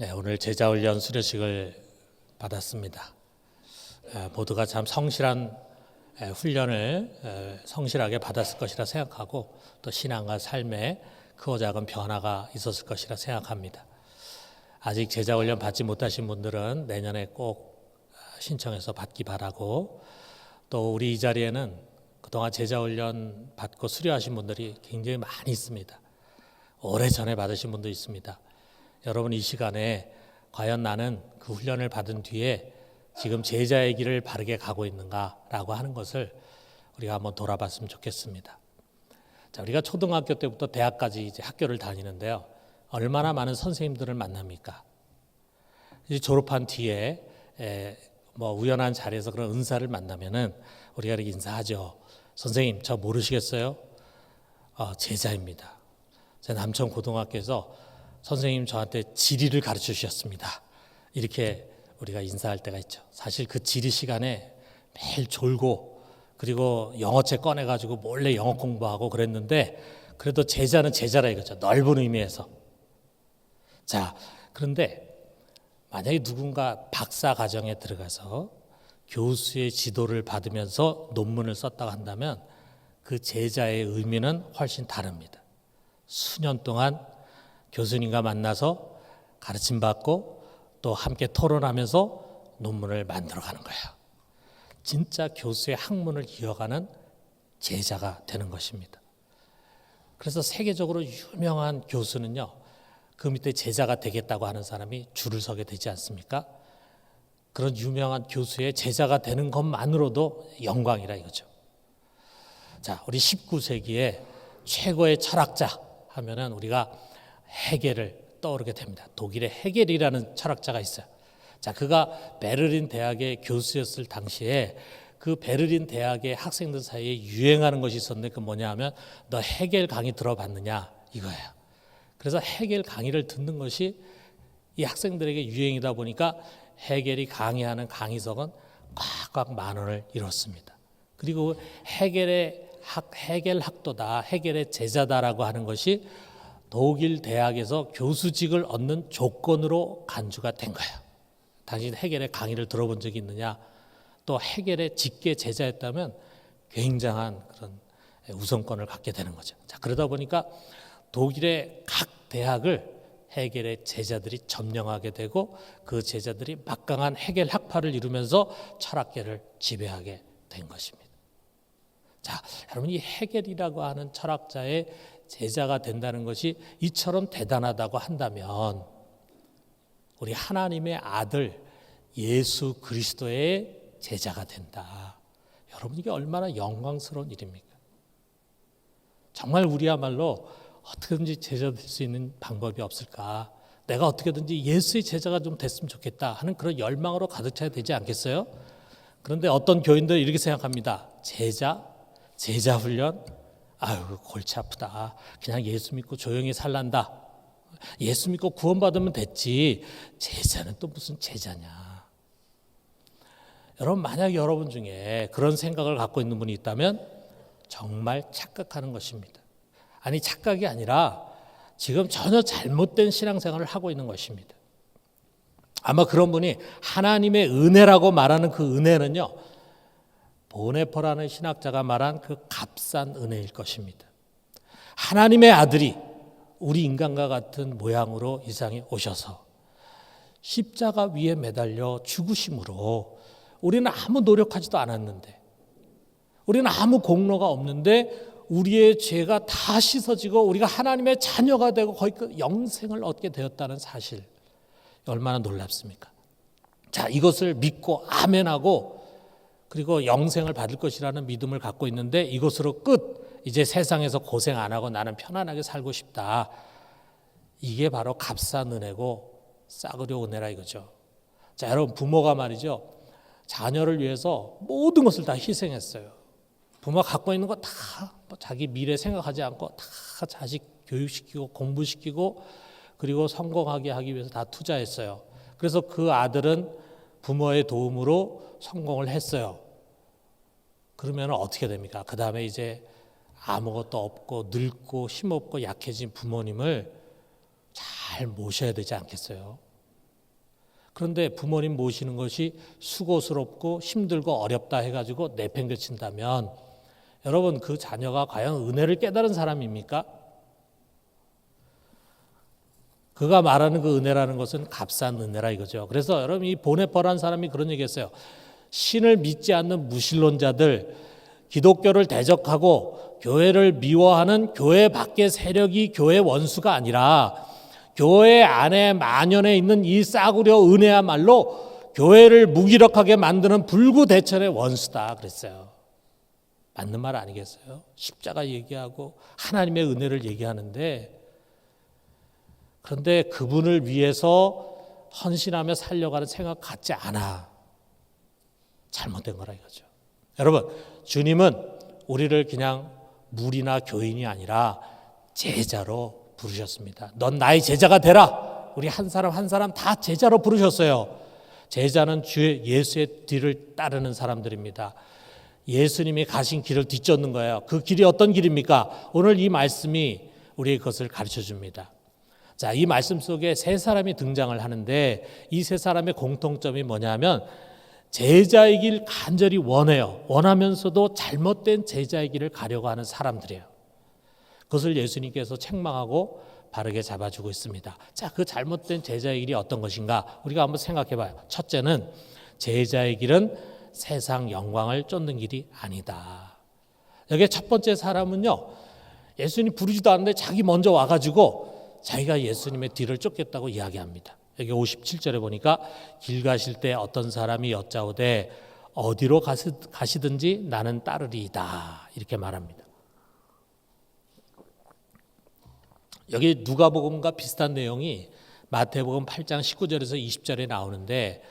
네, 오늘 제자훈련 수료식을 받았습니다. 모두가 참 성실한 훈련을 성실하게 받았을 것이라 생각하고 또 신앙과 삶에 크고 작은 변화가 있었을 것이라 생각합니다. 아직 제자훈련 받지 못하신 분들은 내년에 꼭 신청해서 받기 바라고, 또 우리 이 자리에는 그동안 제자훈련 받고 수료하신 분들이 굉장히 많이 있습니다. 오래전에 받으신 분도 있습니다. 여러분, 이 시간에 과연 나는 그 훈련을 받은 뒤에 지금 제자의 길을 바르게 가고 있는가라고 하는 것을 우리가 한번 돌아봤으면 좋겠습니다. 자, 우리가 초등학교 때부터 대학까지 이제 학교를 다니는데요. 얼마나 많은 선생님들을 만납니까? 이제 졸업한 뒤에 우연한 자리에서 그런 은사를 만나면은 우리가 이렇게 인사하죠. 선생님, 저 모르시겠어요? 제자입니다. 제 남천 고등학교에서 선생님 저한테 지리를 가르쳐 주셨습니다. 이렇게 우리가 인사할 때가 있죠. 사실 그 지리 시간에 매일 졸고 그리고 영어책 꺼내가지고 몰래 영어 공부하고 그랬는데, 그래도 제자는 제자라 이거죠. 넓은 의미에서. 자, 그런데 만약에 누군가 박사 과정에 들어가서 교수의 지도를 받으면서 논문을 썼다고 한다면 그 제자의 의미는 훨씬 다릅니다. 수년 동안 교수님과 만나서 가르침받고 또 함께 토론하면서 논문을 만들어가는 거예요. 진짜 교수의 학문을 이어가는 제자가 되는 것입니다. 그래서 세계적으로 유명한 교수는요, 그 밑에 제자가 되겠다고 하는 사람이 줄을 서게 되지 않습니까? 그런 유명한 교수의 제자가 되는 것만으로도 영광이라 이거죠. 자, 우리 19세기의 최고의 철학자 하면은 우리가 헤겔을 떠오르게 됩니다. 독일의 헤겔이라는 철학자가 있어요. 자, 그가 베를린 대학의 교수였을 당시에 그 베를린 대학의 학생들 사이에 유행하는 것이 있었는데, 그 뭐냐 하면 너 헤겔 강의 들어봤느냐 이거예요. 그래서 헤겔 강의를 듣는 것이 이 학생들에게 유행이다 보니까 헤겔이 강의하는 강의석은 꽉꽉 만원을 이뤘습니다. 그리고 헤겔 학도다, 헤겔의 제자다라고 하는 것이 독일 대학에서 교수직을 얻는 조건으로 간주가 된 거예요. 당신 헤겔의 강의를 들어본 적이 있느냐? 또 헤겔의 직계 제자였다면 굉장한 그런 우선권을 갖게 되는 거죠. 자, 그러다 보니까 독일의 각 대학을 헤겔의 제자들이 점령하게 되고 그 제자들이 막강한 헤겔 학파를 이루면서 철학계를 지배하게 된 것입니다. 자, 여러분, 이 헤겔이라고 하는 철학자의 제자가 된다는 것이 이처럼 대단하다고 한다면 우리 하나님의 아들 예수 그리스도의 제자가 된다. 여러분, 이게 얼마나 영광스러운 일입니까? 정말 우리야말로 어떻게든지 제자 될 수 있는 방법이 없을까? 내가 어떻게든지 예수의 제자가 좀 됐으면 좋겠다 하는 그런 열망으로 가득 차야 되지 않겠어요? 그런데 어떤 교인들은 이렇게 생각합니다. 제자 훈련? 아유, 골치 아프다. 그냥 예수 믿고 조용히 살란다. 예수 믿고 구원받으면 됐지. 제자는 또 무슨 제자냐. 여러분, 만약 여러분 중에 그런 생각을 갖고 있는 분이 있다면 정말 착각하는 것입니다. 아니, 착각이 아니라 지금 전혀 잘못된 신앙생활을 하고 있는 것입니다. 아마 그런 분이 하나님의 은혜라고 말하는 그 은혜는요, 보네퍼라는 신학자가 말한 그 값싼 은혜일 것입니다. 하나님의 아들이 우리 인간과 같은 모양으로 이 세상에 오셔서 십자가 위에 매달려 죽으심으로 우리는 아무 노력하지도 않았는데, 우리는 아무 공로가 없는데 우리의 죄가 다 씻어지고 우리가 하나님의 자녀가 되고 거의 그 영생을 얻게 되었다는 사실, 얼마나 놀랍습니까? 자, 이것을 믿고 아멘하고 그리고 영생을 받을 것이라는 믿음을 갖고 있는데 이것으로 끝, 이제 세상에서 고생 안 하고 나는 편안하게 살고 싶다. 이게 바로 값싼 은혜고 싸구려 은혜라 이거죠. 자, 여러분, 부모가 말이죠, 자녀를 위해서 모든 것을 다 희생했어요. 부모가 갖고 있는 거 다 자기 미래 생각하지 않고 다 자식 교육시키고 공부시키고 그리고 성공하게 하기 위해서 다 투자했어요. 그래서 그 아들은 부모의 도움으로 성공을 했어요. 그러면 어떻게 됩니까? 그 다음에 이제 아무것도 없고 늙고 힘없고 약해진 부모님을 잘 모셔야 되지 않겠어요? 그런데 부모님 모시는 것이 수고스럽고 힘들고 어렵다 해가지고 내팽개친다면 여러분 그 자녀가 과연 은혜를 깨달은 사람입니까? 그가 말하는 그 은혜라는 것은 값싼 은혜라 이거죠. 그래서 여러분 이 보네퍼라는 사람이 그런 얘기했어요. 신을 믿지 않는 무신론자들, 기독교를 대적하고 교회를 미워하는 교회 밖의 세력이 교회 원수가 아니라 교회 안에 만연해 있는 이 싸구려 은혜야말로 교회를 무기력하게 만드는 불구대천의 원수다 그랬어요. 맞는 말 아니겠어요? 십자가 얘기하고 하나님의 은혜를 얘기하는데, 그런데 그분을 위해서 헌신하며 살려가는 생각 같지 않아. 잘못된 거라 이거죠. 여러분, 주님은 우리를 그냥 무리나 교인이 아니라 제자로 부르셨습니다. 넌 나의 제자가 되라. 우리 한 사람 한 사람 다 제자로 부르셨어요. 제자는 주 예수의 뒤를 따르는 사람들입니다. 예수님이 가신 길을 뒤쫓는 거예요. 그 길이 어떤 길입니까? 오늘 이 말씀이 우리의 것을 가르쳐 줍니다. 자, 이 말씀 속에 세 사람이 등장을 하는데 이 세 사람의 공통점이 뭐냐면 제자의 길 간절히 원해요. 원하면서도 잘못된 제자의 길을 가려고 하는 사람들이에요. 그것을 예수님께서 책망하고 바르게 잡아주고 있습니다. 자, 그 잘못된 제자의 길이 어떤 것인가? 우리가 한번 생각해 봐요. 첫째는 제자의 길은 세상 영광을 쫓는 길이 아니다. 여기 첫 번째 사람은요, 예수님 부르지도 않는데 자기 먼저 와가지고 자기가 예수님의 뒤를 쫓겠다고 이야기합니다. 여기 57절에 보니까 길 가실 때 어떤 사람이 여짜오되 어디로 가시든지 나는 따르리이다 이렇게 말합니다. 여기 누가복음과 비슷한 내용이 마태복음 8장 19절에서 20절에 나오는데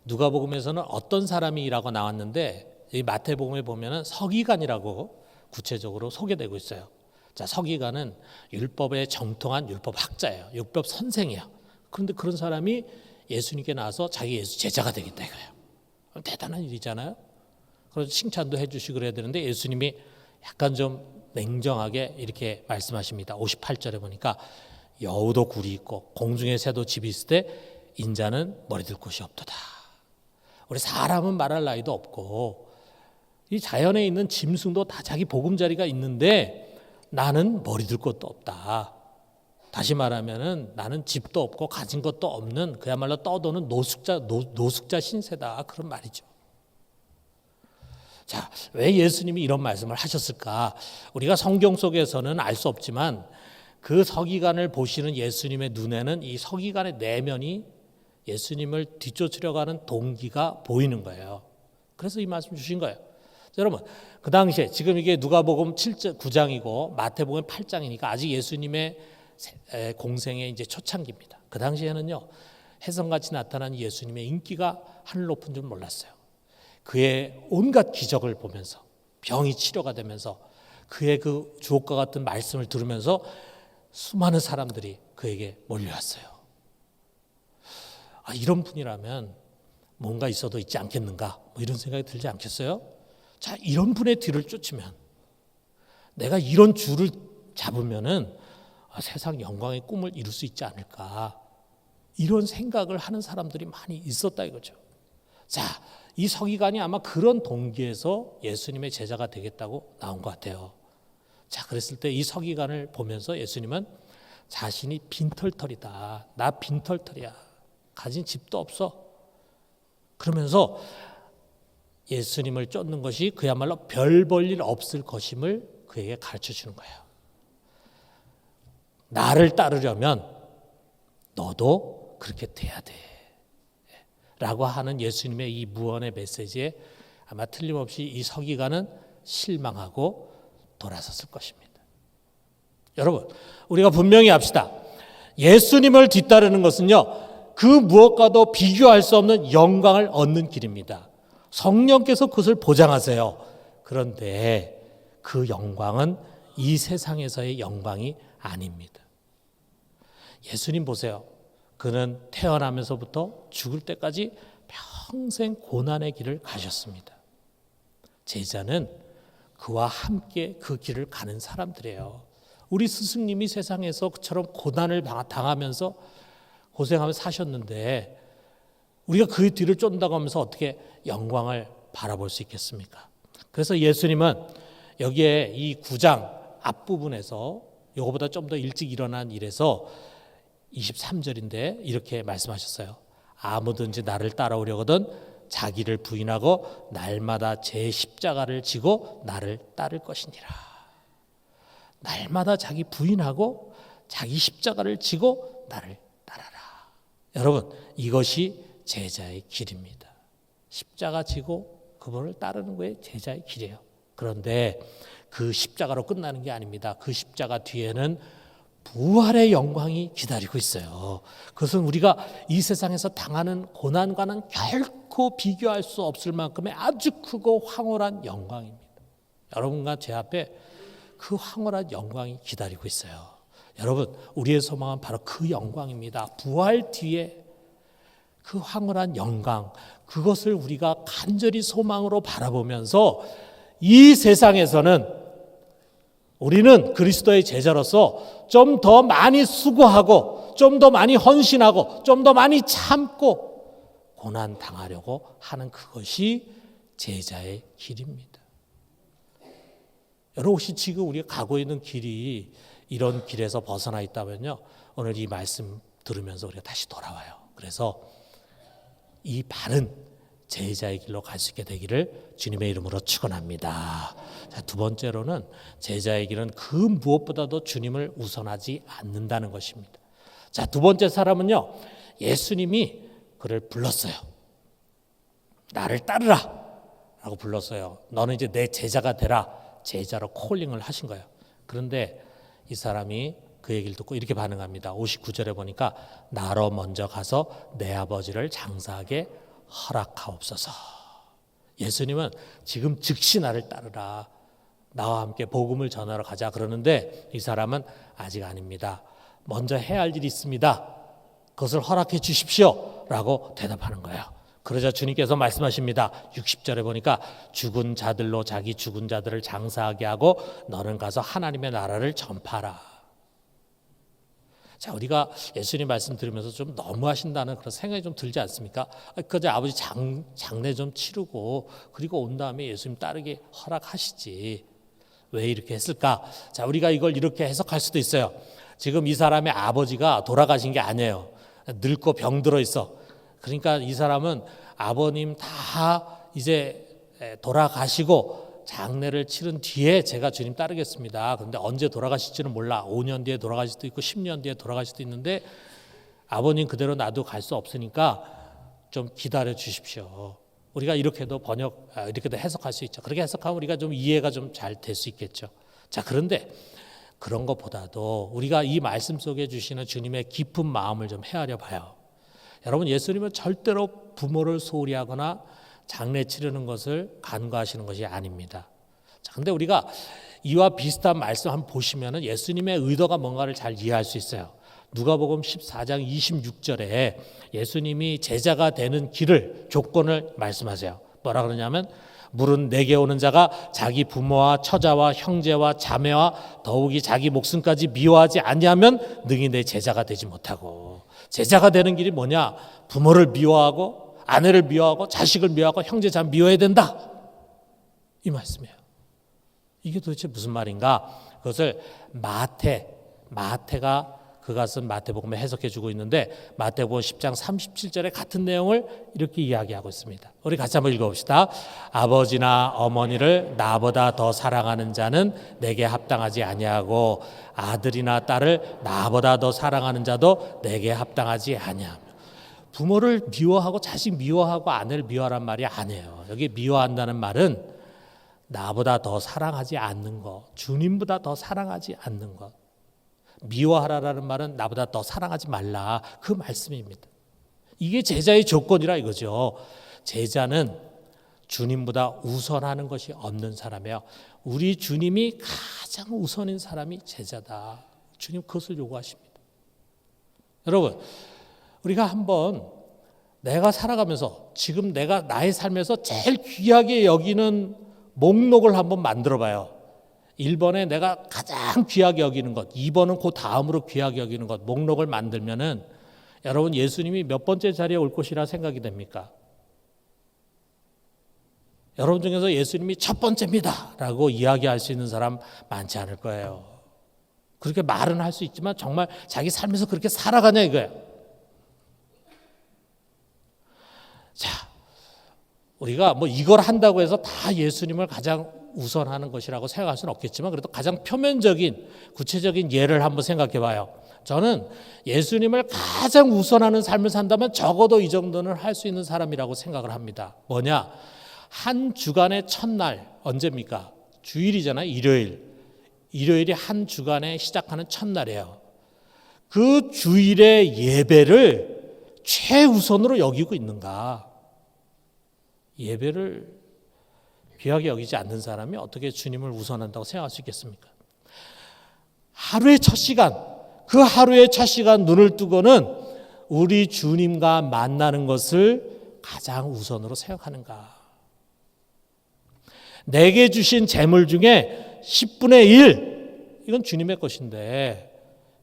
누가복음에서는 어떤 사람이라고 나왔는데 이 마태복음에 보면은 서기관이라고 구체적으로 소개되고 있어요. 자, 서기관은 율법에 정통한 율법학자예요. 율법 선생이에요. 그런데 그런 사람이 예수님께 나와서 자기 예수 제자가 되겠다 이거예요. 대단한 일이잖아요. 그래서 칭찬도 해주시고 그래야 되는데 예수님이 약간 좀 냉정하게 이렇게 말씀하십니다. 58절에 보니까 여우도 굴이 있고 공중의 새도 집이 있을 때 인자는 머리들 곳이 없도다. 우리 사람은 말할 나이도 없고 이 자연에 있는 짐승도 다 자기 보금자리가 있는데 나는 머리들 곳도 없다. 다시 말하면은 나는 집도 없고 가진 것도 없는 그야말로 떠도는 노숙자 신세다 그런 말이죠. 자, 왜 예수님이 이런 말씀을 하셨을까? 우리가 성경 속에서는 알 수 없지만 그 서기관을 보시는 예수님의 눈에는 이 서기관의 내면이 예수님을 뒤쫓으려고 하는 동기가 보이는 거예요. 그래서 이 말씀 주신 거예요. 자, 여러분, 그 당시에 지금 이게 누가복음 9장이고 마태복음 8장이니까 아직 예수님의 공생의 이제 초창기입니다. 그 당시에는요, 혜성같이 나타난 예수님의 인기가 하늘 높은 줄 몰랐어요. 그의 온갖 기적을 보면서 병이 치료가 되면서 그의 그 주옥과 같은 말씀을 들으면서 수많은 사람들이 그에게 몰려왔어요. 아, 이런 분이라면 뭔가 있어도 있지 않겠는가? 뭐 이런 생각이 들지 않겠어요? 자, 이런 분의 뒤를 쫓으면 내가 이런 줄을 잡으면은 세상 영광의 꿈을 이룰 수 있지 않을까? 이런 생각을 하는 사람들이 많이 있었다 이거죠. 자, 이 서기관이 아마 그런 동기에서 예수님의 제자가 되겠다고 나온 것 같아요. 자, 그랬을 때 이 서기관을 보면서 예수님은 자신이 빈털털이다. 나 빈털털이야. 가진 집도 없어. 그러면서 예수님을 쫓는 것이 그야말로 별 볼 일 없을 것임을 그에게 가르쳐 주는 거예요. 나를 따르려면 너도 그렇게 돼야 돼. 라고 하는 예수님의 이 무언의 메시지에 아마 틀림없이 이 서기관은 실망하고 돌아섰을 것입니다. 여러분, 우리가 분명히 합시다. 예수님을 뒤따르는 것은요, 그 무엇과도 비교할 수 없는 영광을 얻는 길입니다. 성령께서 그것을 보장하세요. 그런데 그 영광은 이 세상에서의 영광이 아닙니다. 예수님 보세요. 그는 태어나면서부터 죽을 때까지 평생 고난의 길을 가셨습니다. 제자는 그와 함께 그 길을 가는 사람들이에요. 우리 스승님이 세상에서 그처럼 고난을 당하면서 고생하면서 사셨는데 우리가 그 뒤를 쫓는다고 하면서 어떻게 영광을 바라볼 수 있겠습니까? 그래서 예수님은 여기에 이 9장 앞부분에서 이거보다 좀 더 일찍 일어난 일에서 23절인데 이렇게 말씀하셨어요. 아무든지 나를 따라오려거든 자기를 부인하고 날마다 제 십자가를 지고 나를 따를 것이니라. 날마다 자기 부인하고 자기 십자가를 지고 나를 따라라. 여러분, 이것이 제자의 길입니다. 십자가 지고 그분을 따르는 거에 제자의 길이에요. 그런데 그 십자가로 끝나는 게 아닙니다. 그 십자가 뒤에는 부활의 영광이 기다리고 있어요. 그것은 우리가 이 세상에서 당하는 고난과는 결코 비교할 수 없을 만큼의 아주 크고 황홀한 영광입니다. 여러분과 제 앞에 그 황홀한 영광이 기다리고 있어요. 여러분, 우리의 소망은 바로 그 영광입니다. 부활 뒤에 그 황홀한 영광, 그것을 우리가 간절히 소망으로 바라보면서 이 세상에서는 우리는 그리스도의 제자로서 좀 더 많이 수고하고 좀 더 많이 헌신하고 좀 더 많이 참고 고난 당하려고 하는 그것이 제자의 길입니다. 여러분, 혹시 지금 우리가 가고 있는 길이 이런 길에서 벗어나 있다면요, 오늘 이 말씀 들으면서 우리가 다시 돌아와요. 그래서 이 바른 제자의 길로 갈 수 있게 되기를 주님의 이름으로 축원합니다. 자, 두 번째로는 제자의 길은 그 무엇보다도 주님을 우선하지 않는다는 것입니다. 자, 두 번째 사람은요, 예수님이 그를 불렀어요. 나를 따르라 라고 불렀어요. 너는 이제 내 제자가 되라. 제자로 콜링을 하신 거예요. 그런데 이 사람이 그 얘기를 듣고 이렇게 반응합니다. 59절에 보니까 나로 먼저 가서 내 아버지를 장사하게 허락하옵소서. 예수님은 지금 즉시 나를 따르라, 나와 함께 복음을 전하러 가자 그러는데 이 사람은 아직 아닙니다. 먼저 해야 할 일이 있습니다. 그것을 허락해 주십시오 라고 대답하는 거예요. 그러자 주님께서 말씀하십니다. 60절에 보니까 죽은 자들로 자기 죽은 자들을 장사하게 하고 너는 가서 하나님의 나라를 전파하라. 자, 우리가 예수님 말씀 들으면서 좀 너무하신다는 그런 생각이 좀 들지 않습니까? 그저 아버지 장례 좀 치르고 그리고 온 다음에 예수님 따르게 허락하시지. 왜 이렇게 했을까? 자, 우리가 이걸 이렇게 해석할 수도 있어요. 지금 이 사람의 아버지가 돌아가신 게 아니에요. 늙고 병들어 있어. 그러니까 이 사람은 아버님 다 이제 돌아가시고 장례를 치른 뒤에 제가 주님 따르겠습니다. 그런데 언제 돌아가실지는 몰라. 5년 뒤에 돌아가실 수도 있고 10년 뒤에 돌아가실 수도 있는데 아버님 그대로 놔도 갈 수 없으니까 좀 기다려 주십시오. 우리가 이렇게도 이렇게도 해석할 수 있죠. 그렇게 해석하면 우리가 좀 이해가 좀 잘 될 수 있겠죠. 자, 그런데 그런 것보다도 우리가 이 말씀 속에 주시는 주님의 깊은 마음을 좀 헤아려 봐요. 여러분, 예수님은 절대로 부모를 소홀히 하거나 장례 치르는 것을 간과하시는 것이 아닙니다. 자, 근데 우리가 이와 비슷한 말씀 한번 보시면은 예수님의 의도가 뭔가를 잘 이해할 수 있어요. 누가복음 14장 26절에 예수님이 제자가 되는 길을 조건을 말씀하세요. 뭐라 그러냐면 물은 내게 오는 자가 자기 부모와 처자와 형제와 자매와 더욱이 자기 목숨까지 미워하지 아니하면 능히 내 제자가 되지 못하고. 제자가 되는 길이 뭐냐? 부모를 미워하고 아내를 미워하고 자식을 미워하고 형제 자매 미워해야 된다. 이 말씀이에요. 이게 도대체 무슨 말인가? 그것을 마태가 그것은 마태복음에 해석해 주고 있는데 마태복음 10장 37절에 같은 내용을 이렇게 이야기하고 있습니다. 우리 같이 한번 읽어봅시다. 아버지나 어머니를 나보다 더 사랑하는 자는 내게 합당하지 아니하고 아들이나 딸을 나보다 더 사랑하는 자도 내게 합당하지 아니하며. 부모를 미워하고 자식 미워하고 아내를 미워하란 말이 아니에요. 여기 미워한다는 말은 나보다 더 사랑하지 않는 것, 주님보다 더 사랑하지 않는 것. 미워하라라는 말은 나보다 더 사랑하지 말라, 그 말씀입니다. 이게 제자의 조건이라 이거죠. 제자는 주님보다 우선하는 것이 없는 사람이에요. 우리 주님이 가장 우선인 사람이 제자다. 주님 그것을 요구하십니다. 여러분, 우리가 한번 내가 살아가면서 지금 내가 나의 삶에서 제일 귀하게 여기는 목록을 한번 만들어 봐요. 1번에 내가 가장 귀하게 여기는 것, 2번은 그 다음으로 귀하게 여기는 것 목록을 만들면은 여러분, 예수님이 몇 번째 자리에 올 것이라 생각이 됩니까? 여러분 중에서 예수님이 첫 번째입니다 라고 이야기할 수 있는 사람 많지 않을 거예요. 그렇게 말은 할 수 있지만 정말 자기 삶에서 그렇게 살아가냐 이거예요. 자, 우리가 뭐 이걸 한다고 해서 다 예수님을 가장 우선하는 것이라고 생각할 수는 없겠지만 그래도 가장 표면적인 구체적인 예를 한번 생각해 봐요. 저는 예수님을 가장 우선하는 삶을 산다면 적어도 이 정도는 할 수 있는 사람이라고 생각을 합니다. 뭐냐? 한 주간의 첫날 언제입니까? 주일이잖아요. 일요일이 한 주간에 시작하는 첫날이에요. 그 주일의 예배를 최우선으로 여기고 있는가? 예배를 귀하게 여기지 않는 사람이 어떻게 주님을 우선한다고 생각할 수 있겠습니까? 하루의 첫 시간, 그 하루의 첫 시간 눈을 뜨고는 우리 주님과 만나는 것을 가장 우선으로 생각하는가? 내게 주신 재물 중에 10분의 1 이건 주님의 것인데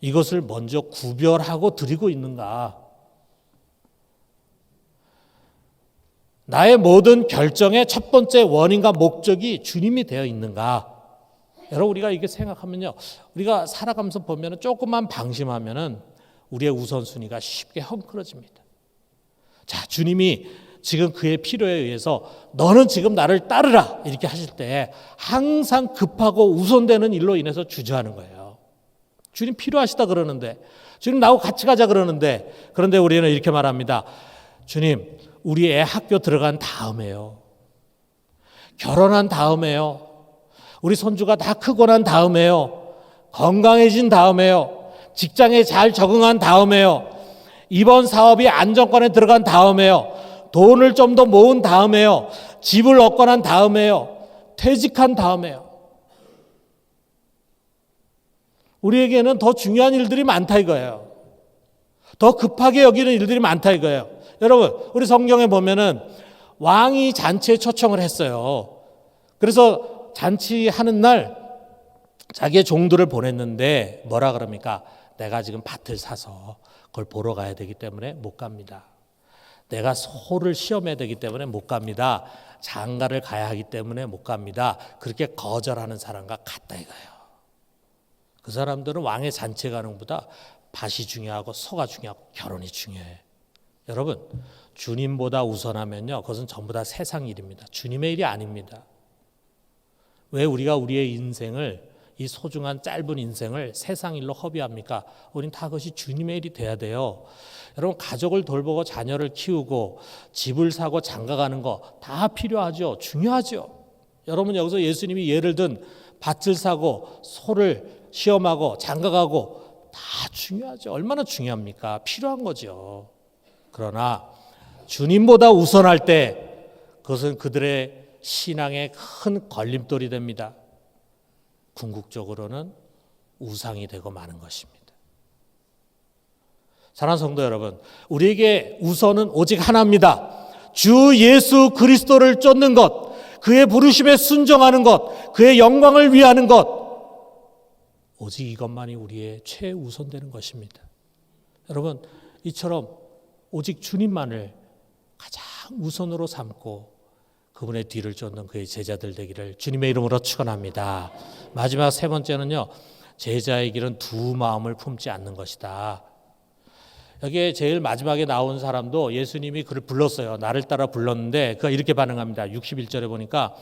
이것을 먼저 구별하고 드리고 있는가? 나의 모든 결정의 첫 번째 원인과 목적이 주님이 되어 있는가? 여러분, 우리가 이렇게 생각하면요, 우리가 살아가면서 보면 조금만 방심하면 우리의 우선순위가 쉽게 헝클어집니다. 자, 주님이 지금 그의 필요에 의해서 너는 지금 나를 따르라 이렇게 하실 때 항상 급하고 우선되는 일로 인해서 주저하는 거예요. 주님 필요하시다 그러는데, 주님 나하고 같이 가자 그러는데, 그런데 우리는 이렇게 말합니다. 주님, 우리 애 학교 들어간 다음에요. 결혼한 다음에요. 우리 손주가 다 크고 난 다음에요. 건강해진 다음에요. 직장에 잘 적응한 다음에요. 이번 사업이 안정권에 들어간 다음에요. 돈을 좀 더 모은 다음에요. 집을 얻고 난 다음에요. 퇴직한 다음에요. 우리에게는 더 중요한 일들이 많다 이거예요. 더 급하게 여기는 일들이 많다 이거예요. 여러분, 우리 성경에 보면은 왕이 잔치에 초청을 했어요. 그래서 잔치하는 날 자기의 종들을 보냈는데 뭐라 그럽니까? 내가 지금 밭을 사서 그걸 보러 가야 되기 때문에 못 갑니다. 내가 소를 시험해야 되기 때문에 못 갑니다. 장가를 가야 하기 때문에 못 갑니다. 그렇게 거절하는 사람과 같다 이거예요. 그 사람들은 왕의 잔치에 가는 것보다 밭이 중요하고 소가 중요하고 결혼이 중요해. 여러분, 주님보다 우선하면요, 그것은 전부 다 세상 일입니다. 주님의 일이 아닙니다. 왜 우리가 우리의 인생을, 이 소중한 짧은 인생을 세상 일로 허비합니까? 우린 다 그것이 주님의 일이 돼야 돼요. 여러분, 가족을 돌보고 자녀를 키우고 집을 사고 장가 가는 거 다 필요하죠. 중요하죠. 여러분, 여기서 예수님이 예를 든 밭을 사고 소를 시험하고 장가 가고 다 중요하죠. 얼마나 중요합니까? 필요한 거죠. 그러나 주님보다 우선할 때 그것은 그들의 신앙의 큰 걸림돌이 됩니다. 궁극적으로는 우상이 되고 마는 것입니다. 사랑하는 성도 여러분, 우리에게 우선은 오직 하나입니다. 주 예수 그리스도를 쫓는 것, 그의 부르심에 순종하는 것, 그의 영광을 위하는 것, 오직 이것만이 우리의 최우선되는 것입니다. 여러분, 이처럼 오직 주님만을 가장 우선으로 삼고 그분의 뒤를 쫓는 그의 제자들 되기를 주님의 이름으로 축원합니다. 마지막 세 번째는요, 제자의 길은 두 마음을 품지 않는 것이다. 여기에 제일 마지막에 나온 사람도 예수님이 그를 불렀어요. 나를 따라 불렀는데 그가 이렇게 반응합니다. 61절에 보니까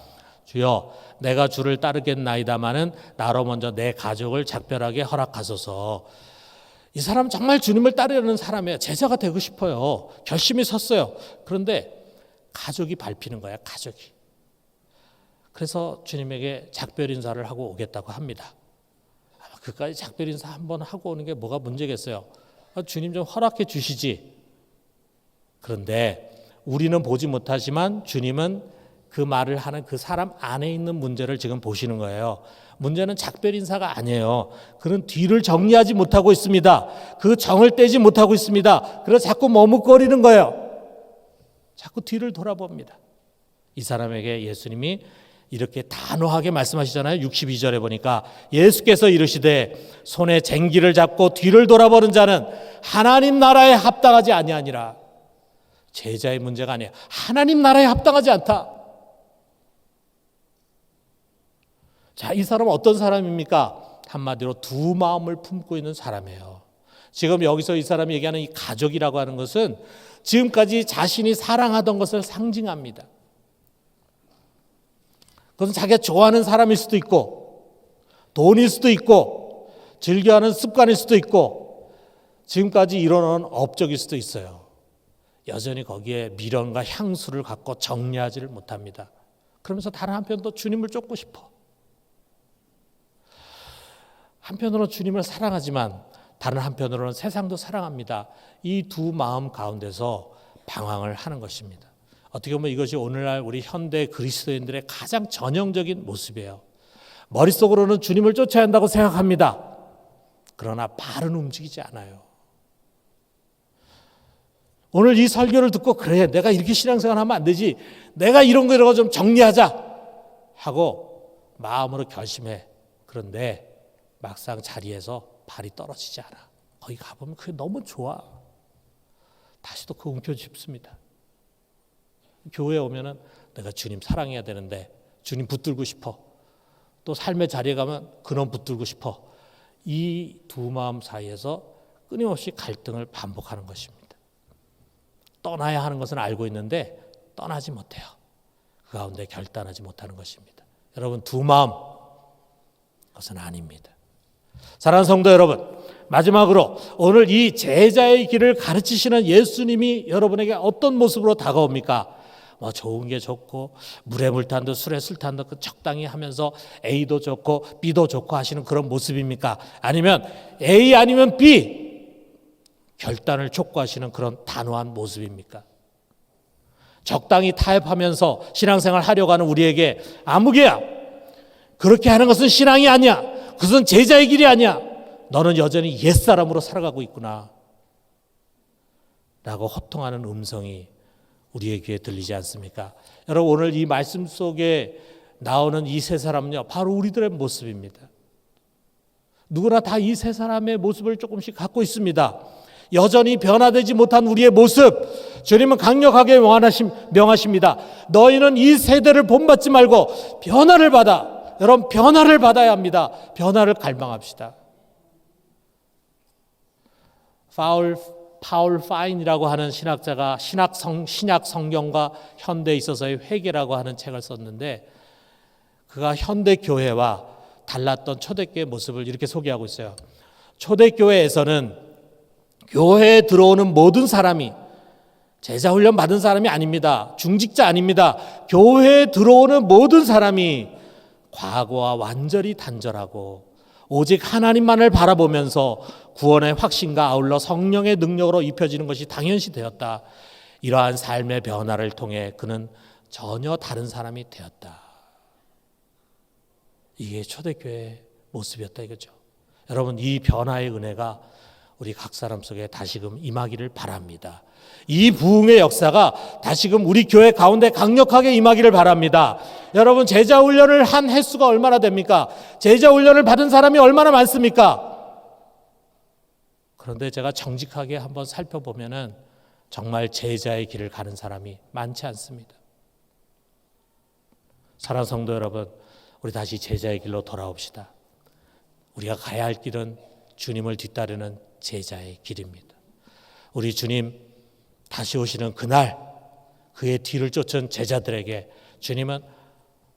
주여 내가 주를 따르겠나이다마는 나로 먼저 내 가족을 작별하게 허락하소서. 이 사람 정말 주님을 따르려는 사람이에요. 제자가 되고 싶어요. 결심이 섰어요. 그런데 가족이 밟히는 거야, 가족이. 그래서 주님에게 작별 인사를 하고 오겠다고 합니다. 그까지 작별 인사 한번 하고 오는 게 뭐가 문제겠어요? 주님 좀 허락해 주시지. 그런데 우리는 보지 못하지만 주님은 그 말을 하는 그 사람 안에 있는 문제를 지금 보시는 거예요. 문제는 작별 인사가 아니에요. 그는 뒤를 정리하지 못하고 있습니다. 그 정을 떼지 못하고 있습니다. 그래서 자꾸 머뭇거리는 거예요. 자꾸 뒤를 돌아봅니다. 이 사람에게 예수님이 이렇게 단호하게 말씀하시잖아요. 62절에 보니까 예수께서 이르시되 손에 쟁기를 잡고 뒤를 돌아보는 자는 하나님 나라에 합당하지 아니하니라. 제자의 문제가 아니에요. 하나님 나라에 합당하지 않다. 자, 이 사람은 어떤 사람입니까? 한마디로 두 마음을 품고 있는 사람이에요. 지금 여기서 이 사람이 얘기하는 이 가족이라고 하는 것은 지금까지 자신이 사랑하던 것을 상징합니다. 그것은 자기가 좋아하는 사람일 수도 있고 돈일 수도 있고 즐겨하는 습관일 수도 있고 지금까지 이뤄놓은 업적일 수도 있어요. 여전히 거기에 미련과 향수를 갖고 정리하지를 못합니다. 그러면서 다른 한편도 주님을 쫓고 싶어. 한편으로는 주님을 사랑하지만 다른 한편으로는 세상도 사랑합니다. 이 두 마음 가운데서 방황을 하는 것입니다. 어떻게 보면 이것이 오늘날 우리 현대 그리스도인들의 가장 전형적인 모습이에요. 머릿속으로는 주님을 쫓아야 한다고 생각합니다. 그러나 발은 움직이지 않아요. 오늘 이 설교를 듣고 그래 내가 이렇게 신앙생활하면 안 되지. 내가 이런 거 좀 정리하자 하고 마음으로 결심해. 그런데 막상 자리에서 발이 떨어지지 않아. 거기 가보면 그게 너무 좋아. 다시 또 그 움켜쥐 싶습니다. 교회에 오면은 내가 주님 사랑해야 되는데 주님 붙들고 싶어. 또 삶의 자리에 가면 그놈 붙들고 싶어. 이 두 마음 사이에서 끊임없이 갈등을 반복하는 것입니다. 떠나야 하는 것은 알고 있는데 떠나지 못해요. 그 가운데 결단하지 못하는 것입니다. 여러분 두 마음 그것은 아닙니다. 사랑하는 성도 여러분, 마지막으로 오늘 이 제자의 길을 가르치시는 예수님이 여러분에게 어떤 모습으로 다가옵니까? 뭐 좋은 게 좋고 물에 물 탄 듯 술에 술 탄 듯 적당히 하면서 A도 좋고 B도 좋고 하시는 그런 모습입니까? 아니면 A 아니면 B 결단을 촉구하시는 그런 단호한 모습입니까? 적당히 타협하면서 신앙생활 하려고 하는 우리에게 아무개야 그렇게 하는 것은 신앙이 아니야. 그것은 제자의 길이 아니야. 너는 여전히 옛사람으로 살아가고 있구나 라고 호통하는 음성이 우리의 귀에 들리지 않습니까? 여러분 오늘 이 말씀 속에 나오는 이 세 사람은요 바로 우리들의 모습입니다. 누구나 다 이 세 사람의 모습을 조금씩 갖고 있습니다. 여전히 변화되지 못한 우리의 모습 주님은 강력하게 명하십니다. 너희는 이 세대를 본받지 말고 변화를 받아. 여러분 변화를 받아야 합니다. 변화를 갈망합시다. 파울 파인이라고 하는 신학자가 신약 성경과 현대에 있어서의 회개라고 하는 책을 썼는데 그가 현대 교회와 달랐던 초대교회의 모습을 이렇게 소개하고 있어요. 초대교회에서는 교회에 들어오는 모든 사람이 제자훈련 받은 사람이 아닙니다. 중직자 아닙니다. 교회에 들어오는 모든 사람이 과거와 완전히 단절하고 오직 하나님만을 바라보면서 구원의 확신과 아울러 성령의 능력으로 입혀지는 것이 당연시 되었다. 이러한 삶의 변화를 통해 그는 전혀 다른 사람이 되었다. 이게 초대교회의 모습이었다 이거죠. 여러분 이 변화의 은혜가 우리 각 사람 속에 다시금 임하기를 바랍니다. 이 부흥의 역사가 다시금 우리 교회 가운데 강력하게 임하기를 바랍니다. 여러분 제자 훈련을 한 횟수가 얼마나 됩니까? 제자 훈련을 받은 사람이 얼마나 많습니까? 그런데 제가 정직하게 한번 살펴보면은 정말 제자의 길을 가는 사람이 많지 않습니다. 사랑하는 성도 여러분, 우리 다시 제자의 길로 돌아옵시다. 우리가 가야 할 길은 주님을 뒤따르는 제자의 길입니다. 우리 주님 다시 오시는 그날 그의 뒤를 쫓은 제자들에게 주님은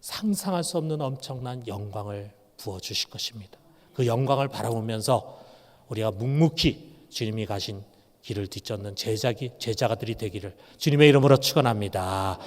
상상할 수 없는 엄청난 영광을 부어주실 것입니다. 그 영광을 바라보면서 우리가 묵묵히 주님이 가신 길을 뒤쫓는 제자가들이 되기를 주님의 이름으로 축원합니다.